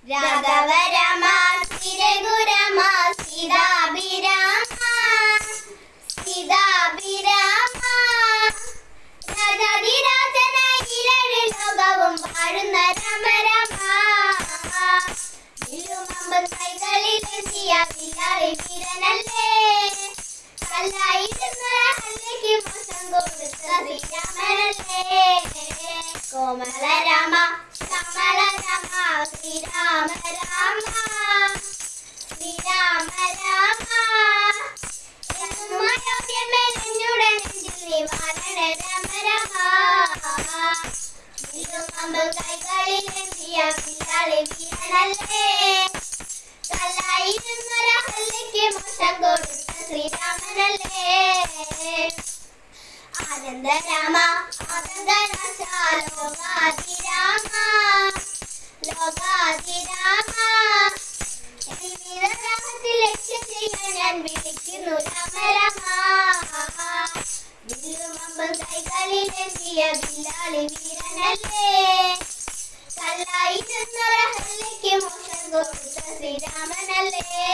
രാഘവ രാമ ശ്രീ രഘുരാമ സീതാഭിരാമ സീതാഭിരാമ രാജാധിരാജനായി ഇരഴ് ലോകവും വാഴുന്ന രാമ രാമ വില്ലുമമ്പും കൈകളിലെത്തിയ വില്ലാളി വീരനല്ലേ കല്ലായിരുന്നൊരഹല്യയ്ക്ക് മോശം കൊടുത്ത ശ്രീരാമനല്ലേ കോമള രാമ കമല രാമ ശ്രീരാമ രാമ ശ്രീരാമ രാമ എന്നുമയോഗ്യമേലഞ്ഞുടെ നെഞ്ചിൽ നീ വാഴണ രാമ രാമ വില്ലുമമ്പും കൈകളിലെത്തിയ വില്ലാളി വീരനല്ലേ കല്ലായിരുന്നൊരഹല്യയ്ക്ക് മോശം കൊടുത്ത ശ്രീരാമനല്ലേ ആനന്ദരാമ ആനന്ദനാശ ലോകാധിരാമ ലോകാധിരാമ ജീവിതരാമത്തിൽ ലക്ഷ്യം ചെയ്യാൻ ഞാൻ വിളിക്കുന്നു രാമ രാമ വില്ലുമമ്പും കൈകളിലെത്തിയ വില്ലാളി വീരനല്ലേ കല്ലായിരുന്നൊരഹല്യയ്ക്ക് മോശം കൊടുത്ത ശ്രീരാമനല്ലേ